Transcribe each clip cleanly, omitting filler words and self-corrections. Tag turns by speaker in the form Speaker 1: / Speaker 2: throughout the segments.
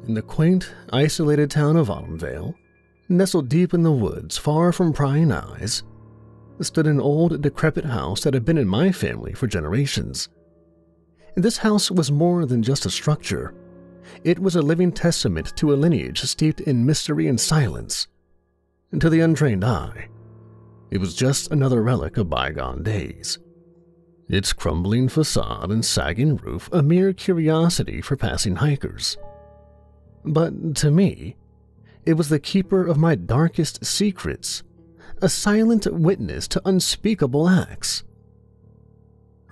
Speaker 1: In the quaint, isolated town of Autumnvale, nestled deep in the woods far from prying eyes, stood an old, decrepit house that had been in my family for generations. This house was more than just a structure. It was a living testament to a lineage steeped in mystery and silence. And to the untrained eye, it was just another relic of bygone days. Its crumbling facade and sagging roof a mere curiosity for passing hikers. But to me, it was the keeper of my darkest secrets, a silent witness to unspeakable acts.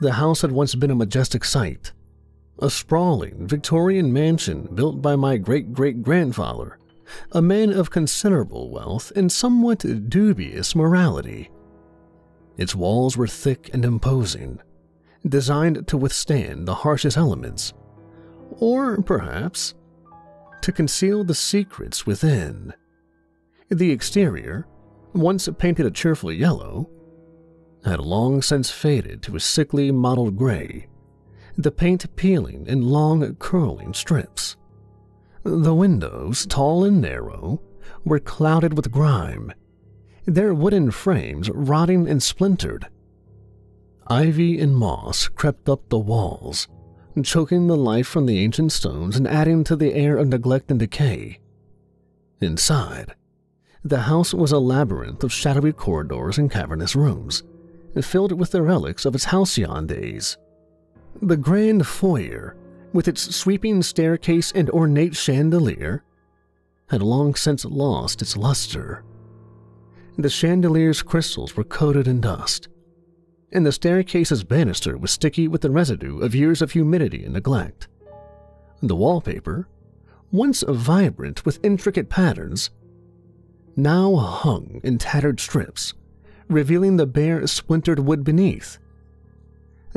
Speaker 1: The house had once been a majestic sight, a sprawling Victorian mansion built by my great-great-grandfather, a man of considerable wealth and somewhat dubious morality. Its walls were thick and imposing, designed to withstand the harshest elements, or perhaps to conceal the secrets within. The exterior, once painted a cheerful yellow, had long since faded to a sickly mottled gray, the paint peeling in long curling strips. The windows, tall and narrow, were clouded with grime, their wooden frames rotting and splintered. Ivy and moss crept up the walls, choking the life from the ancient stones and adding to the air of neglect and decay. Inside, the house was a labyrinth of shadowy corridors and cavernous rooms, filled with the relics of its halcyon days. The grand foyer, with its sweeping staircase and ornate chandelier, had long since lost its luster. The chandelier's crystals were coated in dust, and the staircase's banister was sticky with the residue of years of humidity and neglect. The wallpaper, once vibrant with intricate patterns, now hung in tattered strips, revealing the bare, splintered wood beneath.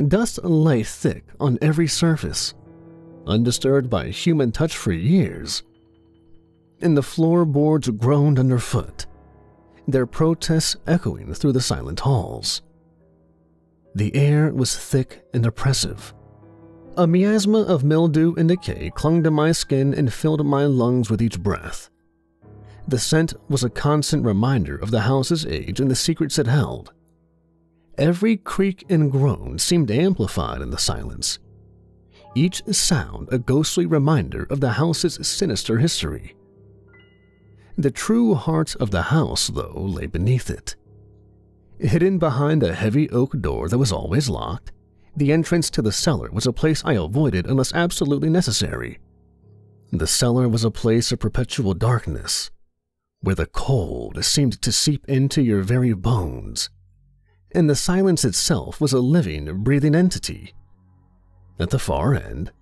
Speaker 1: Dust lay thick on every surface, undisturbed by human touch for years, and the floorboards groaned underfoot, their protests echoing through the silent halls. The air was thick and oppressive. A miasma of mildew and decay clung to my skin and filled my lungs with each breath. The scent was a constant reminder of the house's age and the secrets it held. Every creak and groan seemed amplified in the silence, each sound a ghostly reminder of the house's sinister history. The true heart of the house, though, lay beneath it. Hidden behind a heavy oak door that was always locked, the entrance to the cellar was a place I avoided unless absolutely necessary. The cellar was a place of perpetual darkness, where the cold seemed to seep into your very bones, and the silence itself was a living, breathing entity. At the far end,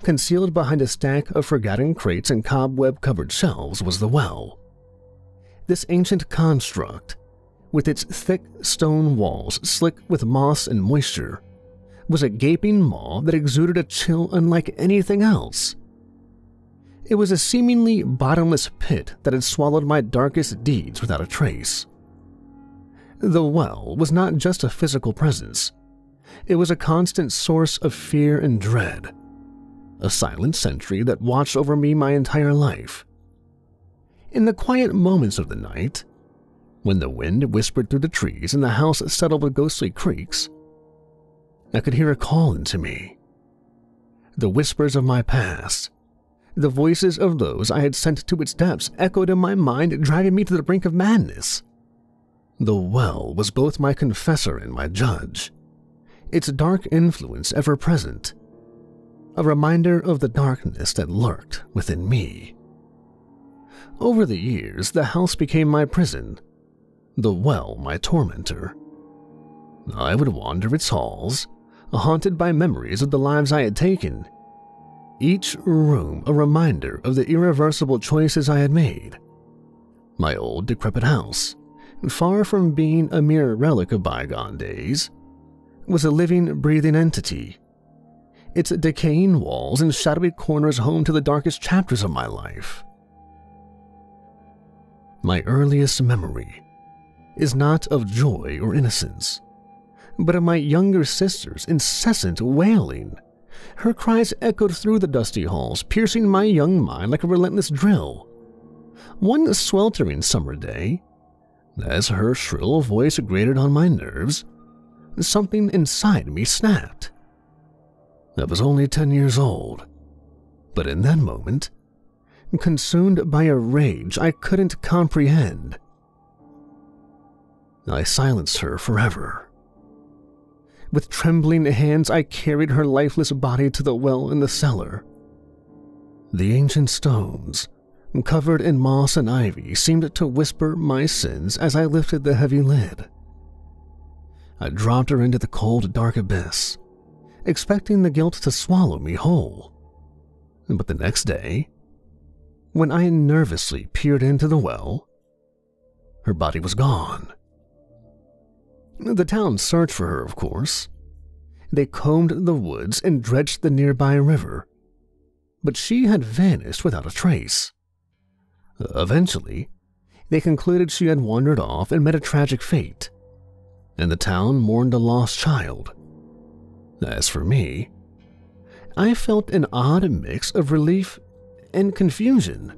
Speaker 1: concealed behind a stack of forgotten crates and cobweb-covered shelves, was the well. This ancient construct, with its thick stone walls slick with moss and moisture, was a gaping maw that exuded a chill unlike anything else. It was a seemingly bottomless pit that had swallowed my darkest deeds without a trace. The well was not just a physical presence. It was a constant source of fear and dread, a silent sentry that watched over me my entire life. In the quiet moments of the night, when the wind whispered through the trees and the house settled with ghostly creaks, I could hear it calling to me. The whispers of my past, the voices of those I had sent to its depths echoed in my mind, driving me to the brink of madness. The well was both my confessor and my judge, its dark influence ever present, a reminder of the darkness that lurked within me. Over the years, the house became my prison, the well my tormentor. I would wander its halls, haunted by memories of the lives I had taken, each room a reminder of the irreversible choices I had made. My old decrepit house, far from being a mere relic of bygone days, was a living, breathing entity, its decaying walls and shadowy corners home to the darkest chapters of my life. My earliest memory is not of joy or innocence, but of my younger sister's incessant wailing, Her cries echoed through the dusty halls, piercing my young mind like a relentless drill. One sweltering summer day, as her shrill voice grated on my nerves, something inside me snapped. I was only 10 years old, but in that moment, consumed by a rage I couldn't comprehend, I silenced her forever. With trembling hands, I carried her lifeless body to the well in the cellar. The ancient stones, covered in moss and ivy, seemed to whisper my sins as I lifted the heavy lid. I dropped her into the cold, dark abyss, expecting the guilt to swallow me whole. But the next day, when I nervously peered into the well, her body was gone. The town searched for her, of course. They combed the woods and dredged the nearby river, but she had vanished without a trace. Eventually, they concluded she had wandered off and met a tragic fate, and the town mourned a lost child. As for me, I felt an odd mix of relief and confusion.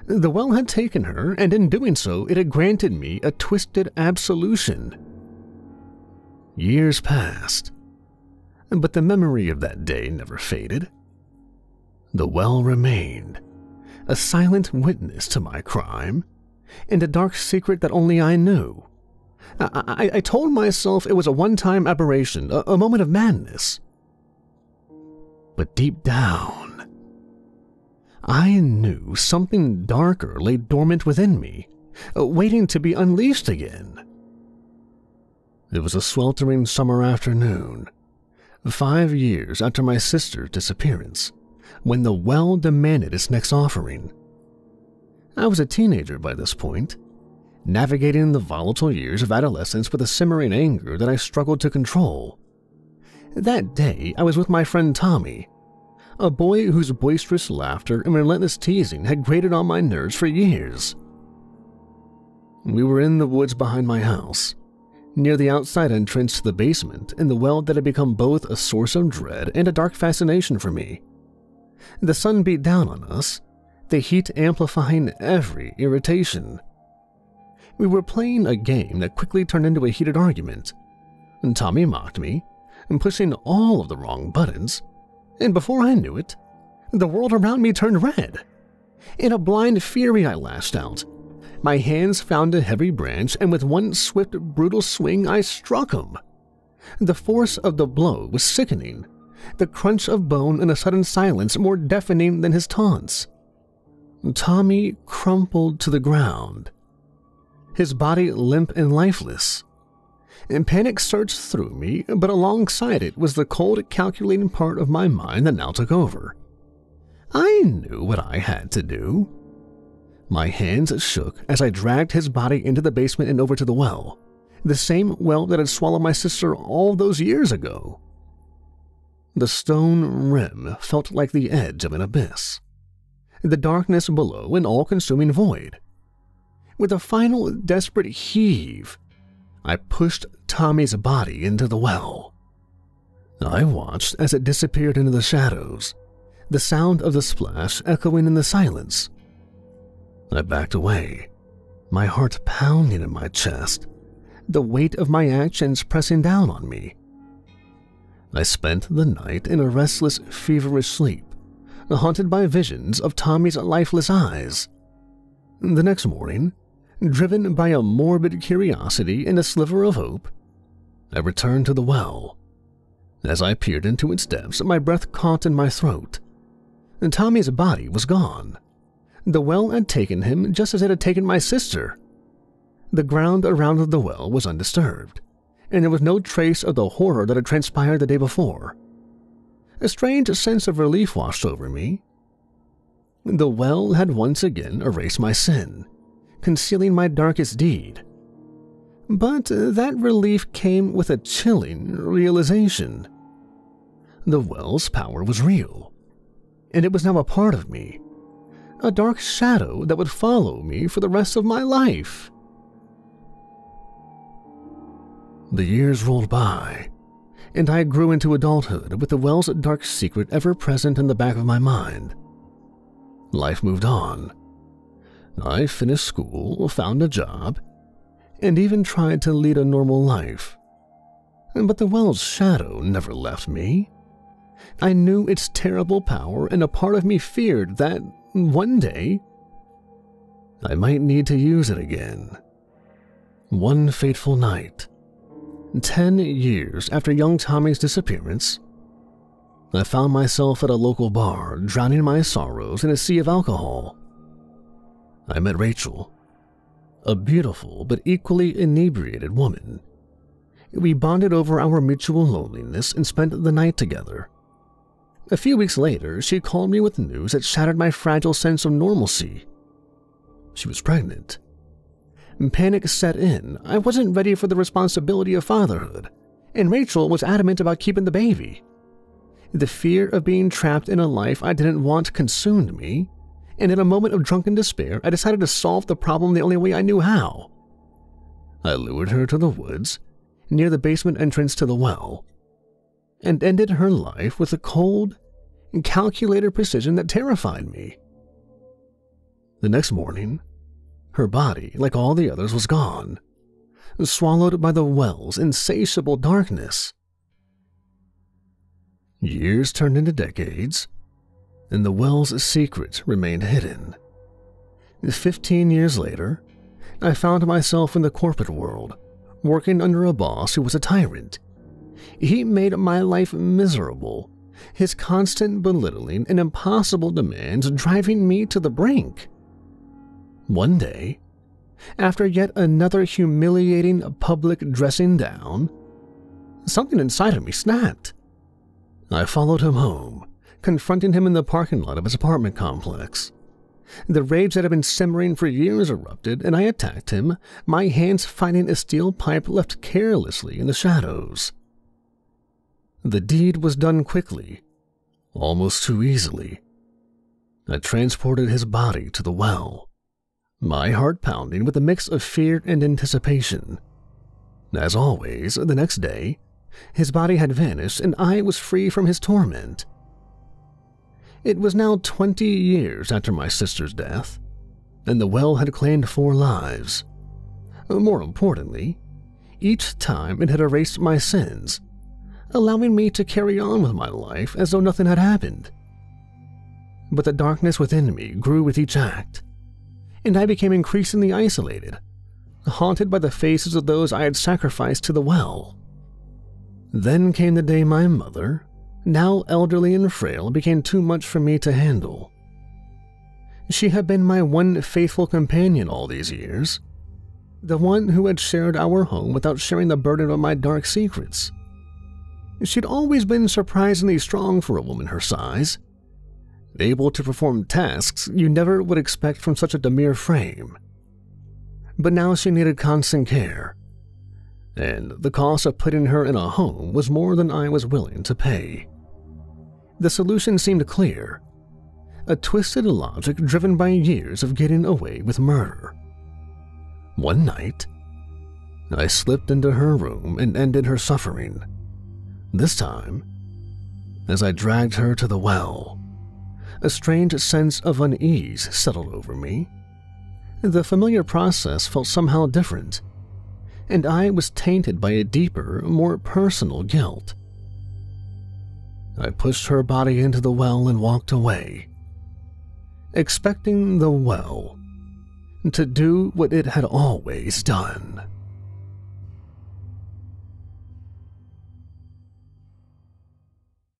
Speaker 1: The well had taken her, and in doing so, it had granted me a twisted absolution. Years passed, but the memory of that day never faded. The well remained, a silent witness to my crime, and a dark secret that only I knew. I told myself it was a one-time aberration, a moment of madness. But deep down, I knew something darker lay dormant within me, waiting to be unleashed again. It was a sweltering summer afternoon, 5 years after my sister's disappearance, when the well demanded its next offering. I was a teenager by this point, navigating the volatile years of adolescence with a simmering anger that I struggled to control. That day, I was with my friend Tommy, a boy whose boisterous laughter and relentless teasing had grated on my nerves for years. We were in the woods behind my house, near the outside entrance to the basement in the well that had become both a source of dread and a dark fascination for me. The sun beat down on us, the heat amplifying every irritation. We were playing a game that quickly turned into a heated argument, and Tommy mocked me, and pushing all of the wrong buttons, and before I knew it, the world around me turned red. In a blind fury, I lashed out. My hands found a heavy branch, and with one swift, brutal swing, I struck him. The force of the blow was sickening, the crunch of bone and a sudden silence more deafening than his taunts. Tommy crumpled to the ground, his body limp and lifeless. And panic surged through me, but alongside it was the cold, calculating part of my mind that now took over. I knew what I had to do. My hands shook as I dragged his body into the basement and over to the well, the same well that had swallowed my sister all those years ago. The stone rim felt like the edge of an abyss, the darkness below an all-consuming void. With a final desperate heave, I pushed Tommy's body into the well. I watched as it disappeared into the shadows, the sound of the splash echoing in the silence. I backed away, my heart pounding in my chest, the weight of my actions pressing down on me. I spent the night in a restless, feverish sleep, haunted by visions of Tommy's lifeless eyes. The next morning, driven by a morbid curiosity and a sliver of hope, I returned to the well. As I peered into its depths, my breath caught in my throat. Tommy's body was gone. The well had taken him just as it had taken my sister. The ground around the well was undisturbed, and there was no trace of the horror that had transpired the day before. A strange sense of relief washed over me. The well had once again erased my sin, concealing my darkest deed. But that relief came with a chilling realization. The well's power was real, and it was now a part of me, a dark shadow that would follow me for the rest of my life. The years rolled by, and I grew into adulthood with the well's dark secret ever present in the back of my mind. Life moved on. I finished school, found a job, and even tried to lead a normal life. But the well's shadow never left me. I knew its terrible power, and a part of me feared that one day I might need to use it again. One fateful night, 10 years after young Tommy's disappearance, I found myself at a local bar, drowning my sorrows in a sea of alcohol. I met Rachel, a beautiful but equally inebriated woman. We bonded over our mutual loneliness and spent the night together. A few weeks later, she called me with news that shattered my fragile sense of normalcy. She was pregnant. Panic set in. I wasn't ready for the responsibility of fatherhood, and Rachel was adamant about keeping the baby. The fear of being trapped in a life I didn't want consumed me, and in a moment of drunken despair, I decided to solve the problem the only way I knew how. I lured her to the woods, near the basement entrance to the well, and ended her life with a cold and calculated precision that terrified me. The next morning, her body, like all the others, was gone, swallowed by the well's insatiable darkness. Years turned into decades, and the well's secret remained hidden. 15 years later, I found myself in the corporate world, working under a boss who was a tyrant. He made my life miserable, his constant belittling and impossible demands driving me to the brink. One day, after yet another humiliating public dressing down, something inside of me snapped. I followed him home, confronting him in the parking lot of his apartment complex. The rage that had been simmering for years erupted, and I attacked him, my hands fighting a steel pipe left carelessly in the shadows. The deed was done quickly, almost too easily. I transported his body to the well, my heart pounding with a mix of fear and anticipation. As always, the next day, his body had vanished and I was free from his torment. It was now 20 years after my sister's death, and the well had claimed 4 lives. More importantly, each time it had erased my sins, allowing me to carry on with my life as though nothing had happened. But the darkness within me grew with each act, and I became increasingly isolated, haunted by the faces of those I had sacrificed to the well. Then came the day my mother, now elderly and frail, became too much for me to handle. She had been my one faithful companion all these years, the one who had shared our home without sharing the burden of my dark secrets. She'd always been surprisingly strong for a woman her size, able to perform tasks you never would expect from such a demure frame. But now she needed constant care, and the cost of putting her in a home was more than I was willing to pay. The solution seemed clear, a twisted logic driven by years of getting away with murder. One night, I slipped into her room and ended her suffering. This time, as I dragged her to the well, a strange sense of unease settled over me. The familiar process felt somehow different, and I was tainted by a deeper, more personal guilt. I pushed her body into the well and walked away, expecting the well to do what it had always done.